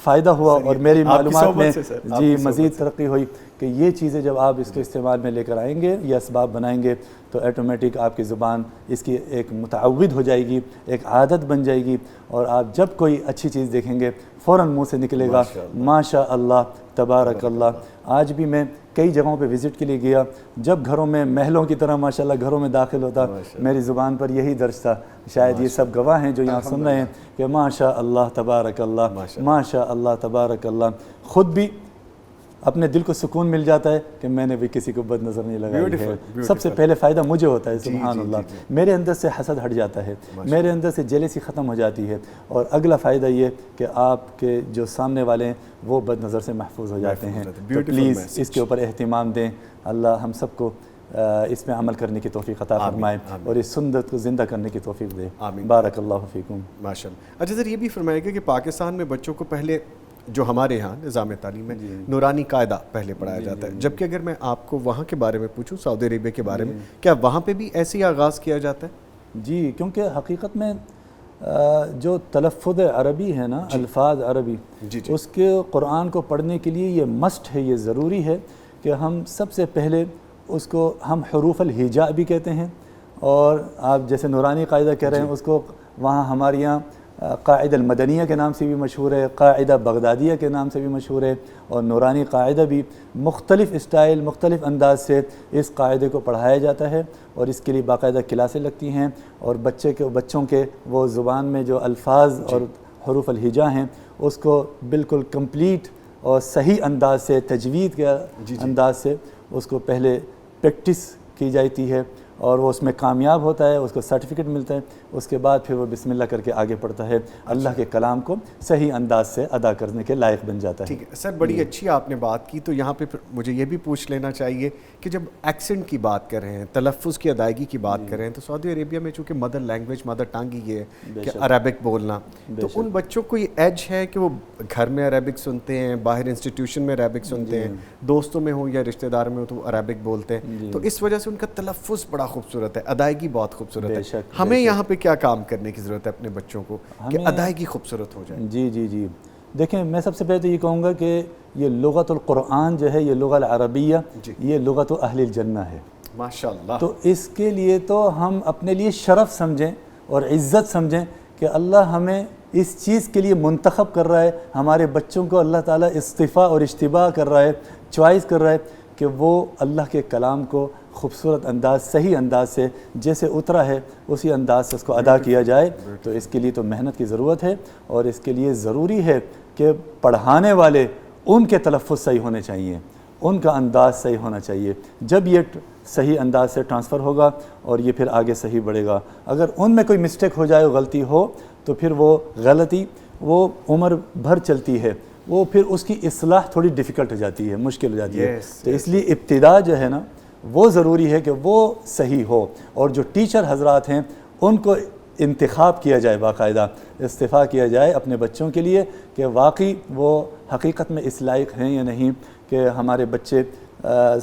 فائدہ ہوا اور میری معلومات میں جی مزید ترقی ہوئی کہ یہ چیزیں جب آپ اس کو استعمال میں لے کر آئیں گے، یہ اسباب بنائیں گے، تو ایٹومیٹک آپ کی زبان اس کی ایک متعود ہو جائے گی، ایک عادت بن جائے گی، اور آپ جب کوئی اچھی چیز دیکھیں گے فوراً منہ سے نکلے گا ماشاء اللہ تبارک اللہ۔ آج بھی میں کئی جگہوں پہ وزٹ کے لیے گیا، جب گھروں میں محلوں کی طرح ماشاء اللہ گھروں میں داخل ہوتا، میری زبان پر یہی درج تھا۔ شاید یہ سب گواہ ہیں جو یہاں سن رہے ہیں کہ ماشاء اللہ تبارک اللہ، ماشاء اللہ تبارک اللہ۔ خود بھی اپنے دل کو سکون مل جاتا ہے کہ میں نے بھی کسی کو بد نظر نہیں لگائی ہے۔ سب سے پہلے فائدہ مجھے ہوتا ہے، سبحان اللہ، میرے اندر سے حسد ہٹ جاتا ہے، میرے اندر سے جیلسی ختم ہو جاتی ہے، اور اگلا فائدہ یہ کہ آپ کے جو سامنے والے ہیں وہ بد نظر سے محفوظ ہو جاتے ہیں۔ تو پلیز اس کے اوپر اہتمام دیں، اللہ ہم سب کو اس میں عمل کرنے کی توفیق عطا فرمائے اور اس سنت کو زندہ کرنے کی توفیق دے۔ بارک اللہ فیکم۔ ماشاء اللہ۔ اچھا سر، یہ بھی فرمائے گا کہ پاکستان میں بچوں کو پہلے جو ہمارے ہاں نظام تعلیم میں نورانی قاعدہ پہلے پڑھایا جاتا ہے، جبکہ اگر میں آپ کو وہاں کے بارے میں پوچھوں، سعودی عربیہ کے بارے میں، کیا وہاں پہ بھی ایسے ہی آغاز کیا جاتا ہے؟ جی، کیونکہ حقیقت میں جو تلفظ عربی ہے نا، الفاظ عربی، اس کے قرآن کو پڑھنے کے لیے یہ مسٹ ہے، یہ ضروری ہے کہ ہم سب سے پہلے اس کو ہم حروف الہجاء بھی کہتے ہیں، اور آپ جیسے نورانی قاعدہ کہہ رہے ہیں، اس کو وہاں ہمارے یہاں قاعدہ المدنیہ کے نام سے بھی مشہور ہے، قاعدہ بغدادیہ کے نام سے بھی مشہور ہے، اور نورانی قاعدہ بھی مختلف اسٹائل، مختلف انداز سے اس قاعدے کو پڑھایا جاتا ہے، اور اس کے لیے باقاعدہ کلاسیں لگتی ہیں، اور بچوں کے وہ زبان میں جو الفاظ اور حروف الہجاء ہیں اس کو بالکل کمپلیٹ اور صحیح انداز سے، تجوید کے انداز سے اس کو پہلے پریکٹس کی جاتی ہے، اور وہ اس میں کامیاب ہوتا ہے، اس کو سرٹیفکیٹ ملتا ہے، اس کے بعد پھر وہ بسم اللہ کر کے آگے پڑھتا ہے، اللہ کے کلام کو صحیح انداز سے ادا کرنے کے لائق بن جاتا ہے۔ ٹھیک ہے سر، بڑی اچھی آپ نے بات کی، تو یہاں پہ مجھے یہ بھی پوچھ لینا چاہیے کہ جب ایکسنٹ کی بات کر رہے ہیں، تلفظ کی ادائیگی کی بات کر رہے ہیں، تو سعودی عربیہ میں چونکہ مدر لینگویج، مدر ٹنگ ہی یہ ہے کہ عربک بولنا، تو ان بچوں کو یہ ایج ہے کہ وہ گھر میں عربک سنتے ہیں، باہر انسٹیٹیوشن میں عربک سنتے ہیں، دوستوں میں ہوں یا رشتہ دار میں ہوں تو وہ عربک بولتے ہیں، تو اس وجہ سے ان کا تلفظ بڑا خوبصورت ہے، ادائیگی بہت خوبصورت ہے۔ ہمیں یہاں پہ کیا کام کرنے کی ضرورت ہے اپنے بچوں کو کہ ادائیگی خوبصورت ہو جائے؟ جی، دیکھیں، میں سب سے پہلے تو یہ کہوں گا کہ یہ لغت القرآن جو ہے، یہ لغت العربیہ، یہ لغت اہل الجنہ ہے ماشاءاللہ۔ تو اس کے لیے تو ہم اپنے لیے شرف سمجھیں اور عزت سمجھیں کہ اللہ ہمیں اس چیز کے لیے منتخب کر رہا ہے، ہمارے بچوں کو اللہ تعالیٰ اصطفاء اور اجتباء کر رہا ہے، چوائس کر رہا ہے کہ وہ اللہ کے کلام کو خوبصورت انداز، صحیح انداز سے جیسے اترا ہے اسی انداز سے اس کو ادا کیا جائے۔ تو اس کے لیے تو محنت کی ضرورت ہے، اور اس کے لیے ضروری ہے کہ پڑھانے والے ان کے تلفظ صحیح ہونے چاہیے، ان کا انداز صحیح ہونا چاہیے، جب یہ صحیح انداز سے ٹرانسفر ہوگا اور یہ پھر آگے صحیح بڑھے گا۔ اگر ان میں کوئی مسٹیک ہو جائے، غلطی ہو، تو پھر وہ غلطی وہ عمر بھر چلتی ہے، وہ پھر اس کی اصلاح تھوڑی ڈیفیکلٹ ہو جاتی ہے، مشکل ہو جاتی ہے۔ تو اس لیے ابتدا جو ہے نا وہ ضروری ہے کہ وہ صحیح ہو، اور جو ٹیچر حضرات ہیں ان کو انتخاب کیا جائے، باقاعدہ استفاع کیا جائے اپنے بچوں کے لیے کہ واقعی وہ حقیقت میں اس لائق ہیں یا نہیں کہ ہمارے بچے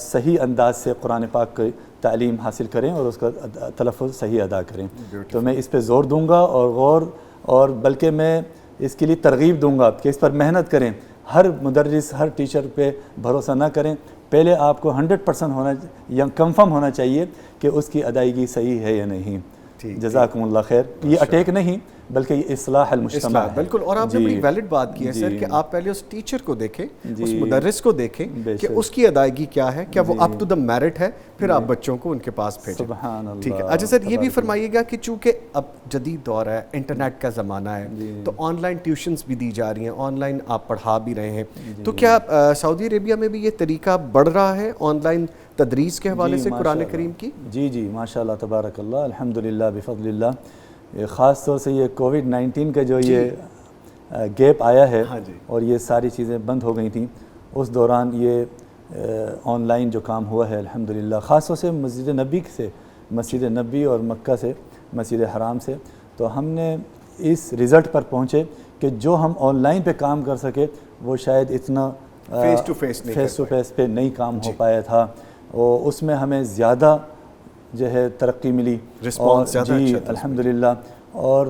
صحیح انداز سے قرآن پاک کی تعلیم حاصل کریں اور اس کا تلفظ صحیح ادا کریں۔ تو میں اس پہ زور دوں گا اور بلکہ میں اس کے لیے ترغیب دوں گا کہ اس پر محنت کریں۔ ہر مدرس، ہر ٹیچر پہ بھروسہ نہ کریں، پہلے آپ کو 100% ہونا یا کنفرم ہونا چاہیے کہ اس کی ادائیگی صحیح ہے یا نہیں۔ جزاکم اللہ خیر۔ یہ اٹیک نہیں بلکہ یہ اصلاح المجتمع ہے۔ بالکل، اور آپ نے بڑی ویلڈ بات کی ہے سر کہ آپ پہلے اس ٹیچر کو دیکھیں، اس مدرس کو دیکھیں کہ اس کی ادائیگی کیا ہے، کیا وہ اپ ٹو دا میرٹ ہے، پھر آپ بچوں کو ان کے پاس بھیجیں۔ سبحان اللہ۔ ٹھیک ہے۔ اچھا سر، یہ بھی فرمائیے گا کہ چونکہ اب جدید دور ہے، انٹرنیٹ کا زمانہ ہے، تو آن لائن ٹیوشنز بھی دی جا رہی ہیں، آن لائن آپ پڑھا بھی رہے ہیں، تو کیا سعودی عربیہ میں بھی یہ طریقہ بڑھ رہا ہے آن لائن تدریس کے حوالے سے قرآن کریم کی؟ جی ماشاء اللہ تبارک اللہ، الحمدللہ بفضل اللہ۔ خاص طور سے یہ کووڈ-19 کا جو یہ گیپ آیا ہے ہاں جی. اور یہ ساری چیزیں بند ہو گئی تھیں، اس دوران یہ آن لائن جو کام ہوا ہے الحمدللہ، خاص طور سے مسجد نبی سے، مسجد نبی اور مکہ سے، مسجد حرام سے، تو ہم نے اس رزلٹ پر پہنچے کہ جو ہم آن لائن پہ کام کر سکے وہ شاید اتنا فیس ٹو فیس پہ نہیں کام ہو پایا تھا، اور اس میں ہمیں زیادہ جو ہے ترقی ملی، رسپانس زیادہ جی اچھا تھا الحمدللہ. اور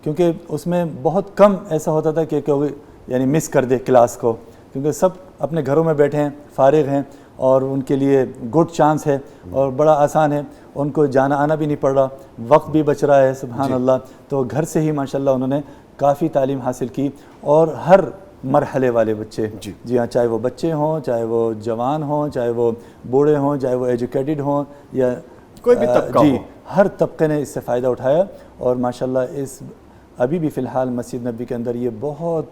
کیونکہ اس میں بہت کم ایسا ہوتا تھا کہ کوئی یعنی مس کر دے کلاس کو، کیونکہ سب اپنے گھروں میں بیٹھے ہیں، فارغ ہیں، اور ان کے لیے گڈ چانس ہے اور بڑا آسان ہے، ان کو جانا آنا بھی نہیں پڑ رہا، وقت بھی بچ رہا ہے سبحان اللہ. تو گھر سے ہی ماشاءاللہ انہوں نے کافی تعلیم حاصل کی، اور ہر مرحلے والے بچے، جی ہاں، چاہے وہ بچے ہوں، چاہے وہ جوان ہوں، چاہے وہ بوڑھے ہوں، چاہے وہ ایجوکیٹڈ ہوں، یا کوئی بھی طبقہ جی ہو، ہر طبقے نے اس سے فائدہ اٹھایا. اور ماشاءاللہ اس ابھی بھی فی الحال مسجد نبی کے اندر یہ بہت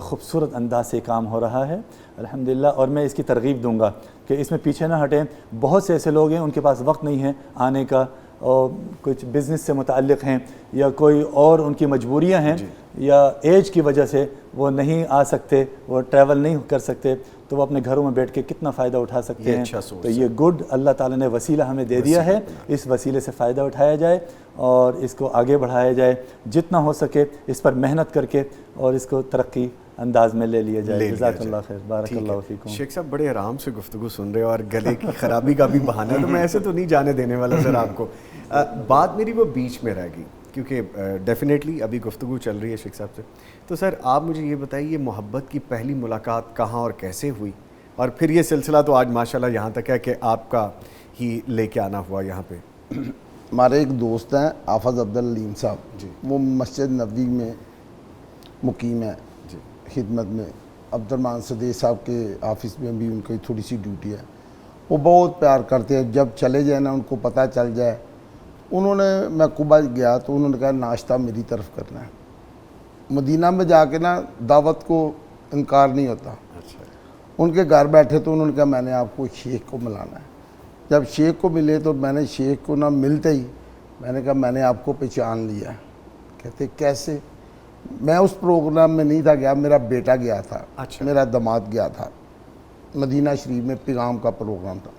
خوبصورت انداز سے کام ہو رہا ہے الحمدللہ. اور میں اس کی ترغیب دوں گا کہ اس میں پیچھے نہ ہٹیں. بہت سے ایسے لوگ ہیں ان کے پاس وقت نہیں ہے آنے کا، اور کچھ بزنس سے متعلق ہیں، یا کوئی اور ان کی مجبوریاں ہیں، یا ایج کی وجہ سے وہ نہیں آ سکتے، وہ ٹریول نہیں کر سکتے، تو وہ اپنے گھروں میں بیٹھ کے کتنا فائدہ اٹھا سکتے ہیں. تو یہ گڈ اللہ تعالیٰ نے وسیلہ ہمیں دے دیا ہے، اس وسیلے سے فائدہ اٹھایا جائے اور اس کو آگے بڑھایا جائے، جتنا ہو سکے اس پر محنت کر کے، اور اس کو ترقی انداز میں لے لیا جائے. جزاک اللہ خیر، بارک اللہ فیکم. شیخ صاحب بڑے آرام سے گفتگو سن رہے ہو، اور گلے کی خرابی کا بھی بہانہ ہے، تو میں ایسے تو نہیں جانے دینے والا سر آپ کو. بات میری وہ بیچ میں رہ گئی، کیونکہ ڈیفینیٹلی ابھی گفتگو چل رہی ہے شیخ صاحب سے. تو سر آپ مجھے یہ بتائیے، محبت کی پہلی ملاقات کہاں اور کیسے ہوئی، اور پھر یہ سلسلہ تو آج ماشاءاللہ یہاں تک ہے کہ آپ کا ہی لے کے آنا ہوا یہاں پہ. ہمارے ایک دوست ہیں حافظ عبدالعلیم صاحب، وہ مسجد نبوی میں مقیم ہے، خدمت میں. عبدالرحمن صدیق صاحب کے آفس میں بھی ان کی تھوڑی سی ڈیوٹی ہے. وہ بہت پیار کرتے ہیں، جب چلے جائیں نا ان کو پتہ چل جائے. انہوں نے، میں قبا گیا تو انہوں نے کہا ناشتہ میری طرف کرنا ہے. مدینہ میں جا کے نا دعوت کو انکار نہیں ہوتا. ان کے گھر بیٹھے تو انہوں نے کہا میں نے آپ کو شیخ کو ملانا ہے. جب شیخ کو ملے تو میں نے شیخ کو نہ ملتے ہی میں نے کہا میں نے آپ کو پہچان لیا. کہتے کیسے؟ میں اس پروگرام میں نہیں تھا گیا، میرا بیٹا گیا تھا، میرا داماد گیا تھا. مدینہ شریف میں پیغام کا پروگرام تھا.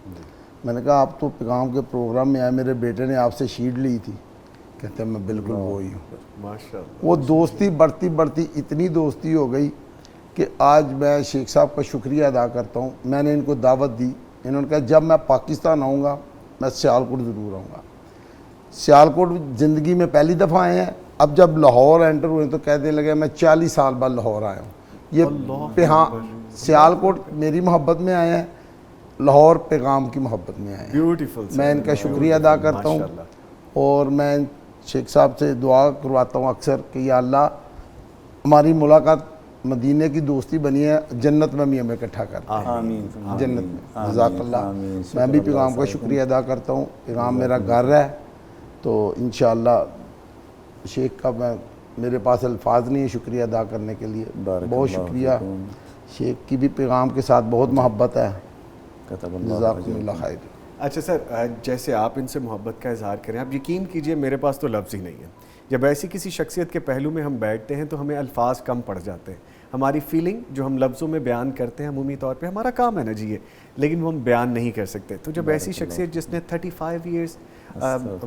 میں نے کہا آپ تو پیغام کے پروگرام میں آئے، میرے بیٹے نے آپ سے شیٹ لی تھی. کہتے ہیں میں بالکل وہی ہوں. ماشاءاللہ. وہ دوستی بڑھتی بڑھتی اتنی دوستی ہو گئی کہ آج میں شیخ صاحب کا شکریہ ادا کرتا ہوں. میں نے ان کو دعوت دی، انہوں نے کہا جب میں پاکستان آؤں گا میں سیالکوٹ ضرور آؤں گا. سیالکوٹ زندگی میں پہلی دفعہ آئے ہیں. اب جب لاہور انٹر ہوئے تو کہنے لگے میں 40 سال بعد لاہور آیا ہوں. یہ ہاں سیالکوٹ میری محبت میں آئے ہیں، لاہور پیغام کی محبت میں آئے ہیں. بیوٹیفل. میں ان کا شکریہ ادا کرتا ہوں، اور میں شیخ صاحب سے دعا کرواتا ہوں اکثر کہ یا اللہ ہماری ملاقات مدینے کی دوستی بنی ہے، جنت میں بھی ہمیں اکٹھا کرتے ہیں. آمین. جنت میں. جزاک اللہ. میں بھی پیغام کا شکریہ ادا کرتا ہوں. پیغام میرا گھر ہے، تو انشاءاللہ شیخ کا میرے پاس الفاظ نہیں ہے شکریہ ادا کرنے کے لیے. بہت شکریہ. شیخ کی بھی پیغام کے ساتھ بہت محبت ہے. جزاکم اللہ خیر. اچھا سر، جیسے آپ ان سے محبت کا اظہار کریں، آپ یقین کیجئے میرے پاس تو لفظ ہی نہیں ہے. جب ایسی کسی شخصیت کے پہلو میں ہم بیٹھتے ہیں تو ہمیں الفاظ کم پڑ جاتے ہیں. ہماری فیلنگ جو ہم لفظوں میں بیان کرتے ہیں عمومی طور پہ، ہمارا کام ہے نا جی یہ، لیکن وہ ہم بیان نہیں کر سکتے. تو جب ایسی شخصیت جس نے 35 ایئرز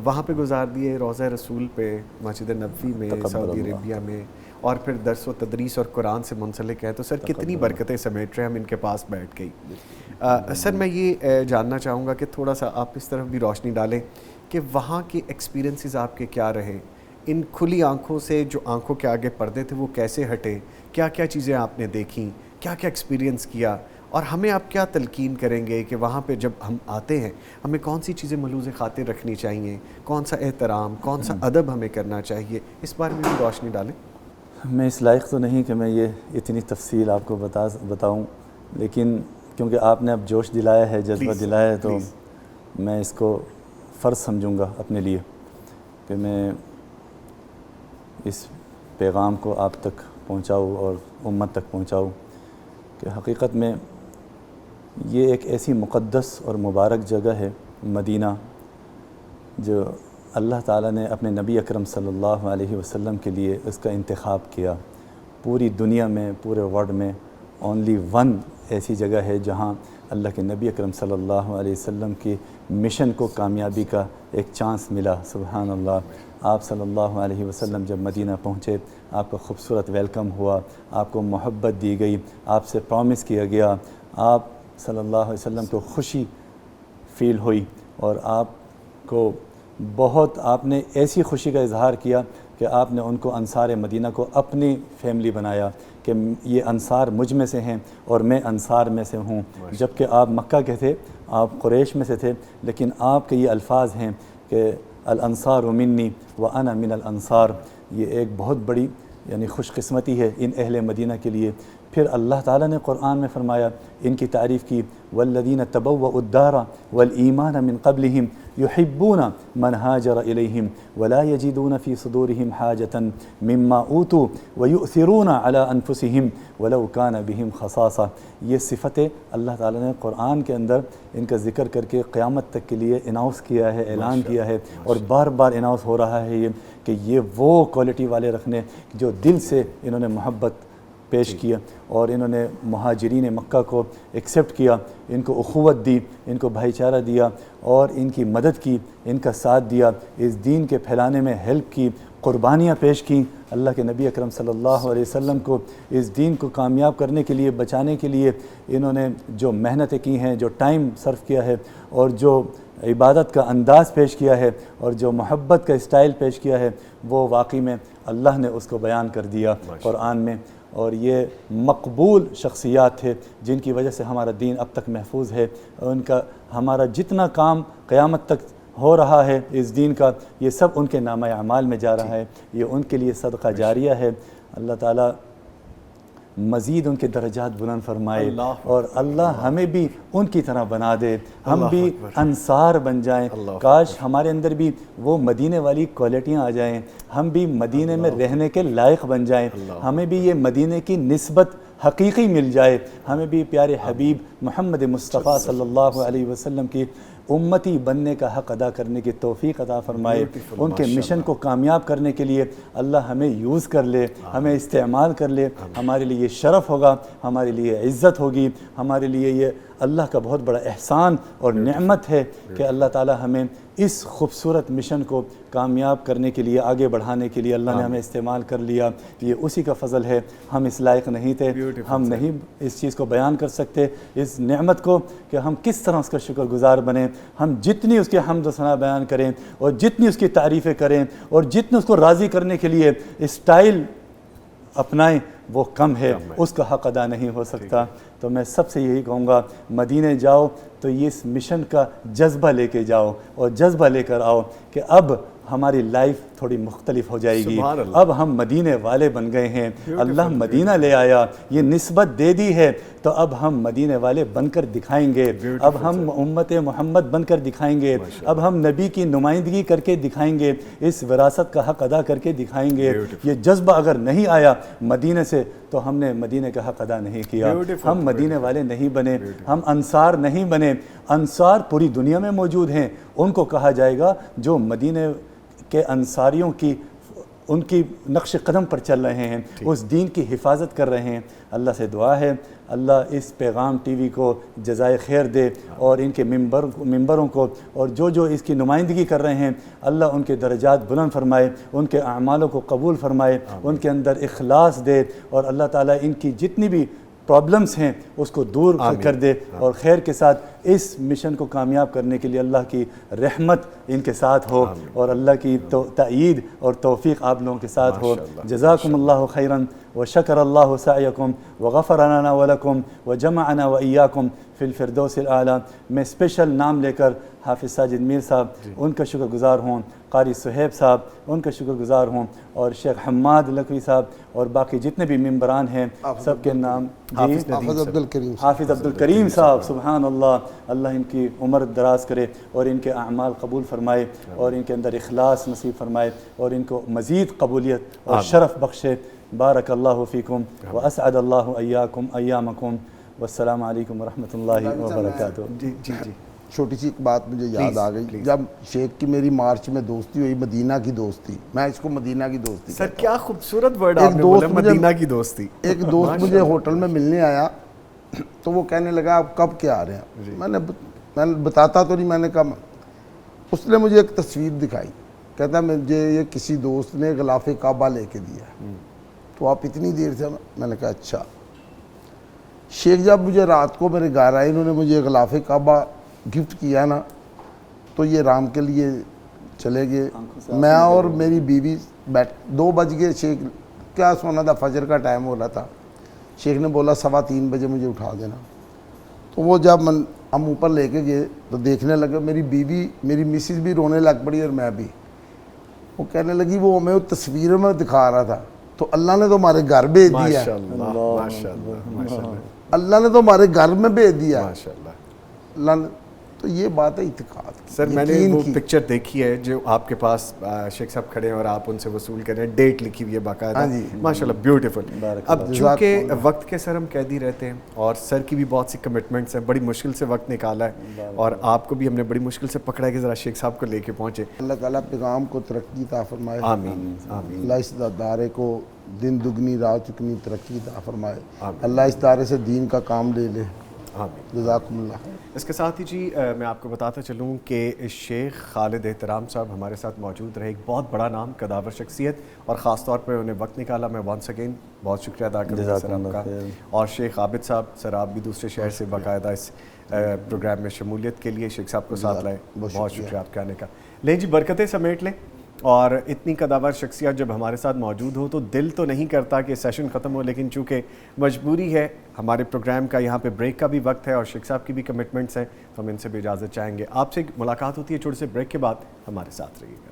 وہاں پہ گزار دیے، روضہ رسول پہ، مسجد نبوی میں، سعودی عربیہ میں، اور پھر درس و تدریس اور قرآن سے منسلک ہے، تو سر کتنی برکتیں سمیٹ رہے ہم ان کے پاس بیٹھ گئی. سر میں یہ جاننا چاہوں گا کہ تھوڑا سا آپ اس طرف بھی روشنی ڈالیں کہ وہاں کے ایکسپیرینسز آپ کے کیا رہے، ان کھلی آنکھوں سے جو آنکھوں کے آگے پردے تھے وہ کیسے ہٹے، کیا کیا چیزیں آپ نے دیکھیں، کیا کیا ایکسپیرینس کیا، اور ہمیں آپ کیا تلقین کریں گے کہ وہاں پہ جب ہم آتے ہیں ہمیں کون سی چیزیں ملحوظ خاطر رکھنی چاہیے، کون سا احترام، کون سا ادب ہمیں کرنا چاہیے، اس بارے میں بھی روشنی ڈالیں. میں اس لائق تو نہیں کہ میں یہ اتنی تفصیل آپ کو بتاؤں، لیکن کیونکہ آپ نے اب جوش دلایا ہے، جذبہ دلایا ہے، تو میں اس کو فرض سمجھوں گا اپنے لیے کہ میں اس پیغام کو آپ تک پہنچاؤں اور امت تک پہنچاؤں کہ حقیقت میں یہ ایک ایسی مقدس اور مبارک جگہ ہے مدینہ، جو اللہ تعالیٰ نے اپنے نبی اکرم صلی اللہ علیہ وسلم کے لیے اس کا انتخاب کیا، پوری دنیا میں پورے ورلڈ میں اونلی ون ایسی جگہ ہے جہاں اللہ کے نبی اکرم صلی اللہ علیہ وسلم کی مشن کو کامیابی کا ایک چانس ملا. سبحان اللہ. آپ صلی اللہ علیہ وسلم جب مدینہ پہنچے آپ کا خوبصورت ویلکم ہوا, آپ کو محبت دی گئی, آپ سے پرومس کیا گیا, آپ صلی اللہ علیہ وسلم کو خوشی فیل ہوئی اور آپ کو بہت آپ نے ایسی خوشی کا اظہار کیا کہ آپ نے ان کو انصار مدینہ کو اپنی فیملی بنایا کہ یہ انصار مجھ میں سے ہیں اور میں انصار میں سے ہوں. جبکہ آپ مکہ کے تھے, آپ قریش میں سے تھے, لیکن آپ کے یہ الفاظ ہیں کہ الانصار منی وانا من الانصار. یہ ایک بہت بڑی یعنی خوش قسمتی ہے ان اہل مدینہ کے لیے. پھر اللہ تعالیٰ نے قرآن میں فرمایا, ان کی تعریف کی, والذین تبوؤوا الدار والایمان من قبلہم یحبون من ہاجر الیہم ولا یجدون فی صدورہم حاجۃ مما اوتوا ویؤثرون علی انفسہم ولو کان بہم خصاصہ. یہ صفتیں اللہ تعالیٰ نے قرآن کے اندر ان کا ذکر کر کے قیامت تک کے لیے اناؤنس کیا ہے, اعلان کیا ہے, اور بار بار اناؤنس ہو رہا ہے یہ کہ یہ وہ کوالٹی والے رکھنے جو دل سے انہوں نے محبت پیش کیا اور انہوں نے مہاجرین مکہ کو ایکسیپٹ کیا, ان کو اخوت دی, ان کو بھائی چارہ دیا اور ان کی مدد کی, ان کا ساتھ دیا, اس دین کے پھیلانے میں ہیلپ کی, قربانیاں پیش کیں اللہ کے نبی اکرم صلی اللہ علیہ وسلم کو اس دین کو کامیاب کرنے کے لیے, بچانے کے لیے انہوں نے جو محنتیں کی ہیں, جو ٹائم صرف کیا ہے اور جو عبادت کا انداز پیش کیا ہے اور جو محبت کا اسٹائل پیش کیا ہے, وہ واقعی میں اللہ نے اس کو بیان کر دیا قرآن میں. اور یہ مقبول شخصیات تھے جن کی وجہ سے ہمارا دین اب تک محفوظ ہے, اور ان کا ہمارا جتنا کام قیامت تک ہو رہا ہے اس دین کا, یہ سب ان کے نامہ اعمال میں جا رہا ہے, یہ ان کے لیے صدقہ جاریہ ہے. اللہ تعالیٰ مزید ان کے درجات بلند فرمائے اور اللہ ہمیں بھی ان کی طرح بنا دے, ہم بھی انصار بن جائیں. کاش ہمارے اندر بھی وہ مدینے والی کوالٹیاں آ جائیں, ہم بھی مدینے میں رہنے کے لائق بن جائیں, ہمیں بھی یہ مدینے کی نسبت حقیقی مل جائے, ہمیں بھی پیارے حبیب محمد مصطفیٰ صلی اللہ علیہ وسلم کی امتی بننے کا حق ادا کرنے کی توفیق عطا فرمائے. ان کے مشن کو کامیاب کرنے کے لیے اللہ ہمیں یوز کر لے, ہمیں استعمال کر لے. ہمارے لیے یہ شرف ہوگا, ہمارے لیے عزت ہوگی, ہمارے لیے یہ اللہ کا بہت بڑا احسان اور نعمت ہے کہ اللہ تعالی ہمیں اس خوبصورت مشن کو کامیاب کرنے کے لیے, آگے بڑھانے کے لیے اللہ نے ہمیں استعمال کر لیا. یہ اسی کا فضل ہے, ہم اس لائق نہیں تھے, ہم نہیں اس چیز کو بیان کر سکتے اس نعمت کو کہ ہم کس طرح اس کا شکر گزار بنیں. ہم جتنی اس کے حمد و ثنا بیان کریں اور جتنی اس کی تعریفیں کریں اور جتنی اس کو راضی کرنے کے لیے اسٹائل اپنائیں وہ کم ہے, اس کا حق ادا نہیں ہو سکتا. تو میں سب سے یہی کہوں گا, مدینے جاؤ تو یہ اس مشن کا جذبہ لے کے جاؤ اور جذبہ لے کر آؤ کہ اب ہماری لائف تھوڑی مختلف ہو جائے گی. اب ہم مدینے والے بن گئے ہیں, اللہ مدینہ لے آیا, یہ نسبت دے دی ہے, تو اب ہم مدینے والے بن کر دکھائیں گے, اب ہم امت محمد بن کر دکھائیں گے, اب ہم نبی کی نمائندگی کر کے دکھائیں گے, اس وراثت کا حق ادا کر کے دکھائیں گے. یہ جذبہ اگر نہیں آیا مدینے سے تو ہم نے مدینے کا حق ادا نہیں کیا, ہم مدینے والے نہیں بنے, ہم انصار نہیں بنے. انصار پوری دنیا میں موجود ہیں, ان کو کہا جائے گا جو مدینے کے انصاریوں کی ان کی نقش قدم پر چل رہے ہیں, اس دین کی حفاظت کر رہے ہیں. اللہ سے دعا ہے اللہ اس پیغام ٹی وی کو جزائے خیر دے اور ان کے ممبروں کو اور جو اس کی نمائندگی کر رہے ہیں اللہ ان کے درجات بلند فرمائے, ان کے اعمالوں کو قبول فرمائے, ان کے اندر اخلاص دے اور اللہ تعالیٰ ان کی جتنی بھی پرابلمز ہیں اس کو دور کر دے اور خیر کے ساتھ اس مشن کو کامیاب کرنے کے لیے اللہ کی رحمت ان کے ساتھ ہو اور اللہ کی تائید اور توفیق آپ لوگوں کے ساتھ ہو. جزاکم اللہ خیراً وشکر اللہ سعیکم وغفر لنا ولکم وجمعنا وإیاکم فی الفردوس الاعلیٰ. میں اسپیشل نام لے کر حافظ ساجد میر صاحب ان کا شکر گزار ہوں, قاری سہیب صاحب ان کا شکر گزار ہوں, اور شیخ حماد لکھوی صاحب اور باقی جتنے بھی ممبران ہیں سب کے نام, حافظ عبدالکریم صاحب, سبحان اللہ, اللہ ان کی عمر دراز کرے اور ان کے اعمال قبول فرمائے اور ان کے اندر اخلاص نصیب فرمائے اور ان کو مزید قبولیت اور شرف بخشے. بارک اللہ فیکم واسعد اللہ ایاکم ایامکم والسلام علیکم ورحمۃ اللہ وبرکاتہ. جی چھوٹی سی ایک بات مجھے یاد آ گئی. جب شیخ کی میری مارچ میں دوستی ہوئی, مدینہ کی دوستی, میں اس کو مدینہ کی دوستی سر کیا خوبصورت ورڈ آپ نے بولا, مدینہ کی دوستی. ایک دوست مجھے ہوٹل میں ملنے آیا تو وہ کہنے لگا آپ کب کے آ رہے ہیں. میں نے بتاتا تو نہیں, میں نے کہا, اس نے مجھے ایک تصویر دکھائی, کہتا مجھے یہ کسی دوست نے غلاف کعبہ لے کے دیا, تو آپ اتنی دیر سے. میں نے کہا اچھا. شیخ جب مجھے رات کو میرے گھر آئے, انہوں نے مجھے غلاف کعبہ گفٹ کیا نا, تو یہ رام کے لیے چلے گئے. میں اور میری بیوی 2 بج گئے, شیخ کیا سونا تھا, فجر کا ٹائم ہو رہا تھا. شیخ نے بولا 3:15 بجے مجھے اٹھا دینا. تو وہ جب ہم اوپر لے کے گئے تو دیکھنے لگے, میری بیوی میری مسز بھی رونے لگ پڑی اور میں بھی. وہ کہنے لگی وہ ہمیں تصویروں میں دکھا رہا تھا, تو اللہ نے تو ہمارے گھر بھیج دیا, اللہ نے تو ہمارے گھر میں بھیج دیا اللہ نے. تو یہ بات ہے اعتقاد کی. سر میں نے وہ پکچر دیکھی ہے جو آپ کے پاس شیخ صاحب کھڑے ہیں اور آپ ان سے وصول کر رہے ہیں, ڈیٹ لکھی ہوئی ہے باقاعدہ, ماشاءاللہ بیوٹیفل. اب چونکہ وقت کے سر ہم قیدی رہتے ہیں اور سر کی بھی بہت سی کمٹمنٹس ہیں, بڑی مشکل سے وقت نکالا ہے, اور آپ کو بھی ہم نے بڑی مشکل سے پکڑا ہے کہ ذرا شیخ صاحب کو لے کے پہنچے. اللہ تعالیٰ پیغام کو ترقی عطا فرمائے, آمین آمین. اللہ اس دارے کو دن دگنی رات چکنی ترقی عطا فرمائے, اللہ اس دارے سے دین کا کام لے لے. جزاکم اللہ. اس کے ساتھ ہی جی میں آپ کو بتاتا چلوں کہ شیخ خالد احترام صاحب ہمارے ساتھ موجود رہے, ایک بہت بڑا نام, قداور شخصیت, اور خاص طور پر انہیں وقت نکالا. میں ونس اگین بہت شکریہ ادا کروں گا سر آپ کا. اور شیخ عابد صاحب, سر آپ بھی دوسرے شہر سے باقاعدہ اس پروگرام میں شمولیت کے لیے شیخ صاحب کو ساتھ لائے, بہت شکریہ آپ کے آنے کا. لیں جی برکتیں سمیٹ لیں. اور اتنی قداور شخصیت جب ہمارے ساتھ موجود ہو تو دل تو نہیں کرتا کہ سیشن ختم ہو, لیکن چونکہ مجبوری ہے, ہمارے پروگرام کا یہاں پہ بریک کا بھی وقت ہے اور شیخ صاحب کی بھی کمٹمنٹس ہیں, تو ہم ان سے بھی اجازت چاہیں گے. آپ سے ملاقات ہوتی ہے چھوٹے سے بریک کے بعد, ہمارے ساتھ رہیے گا.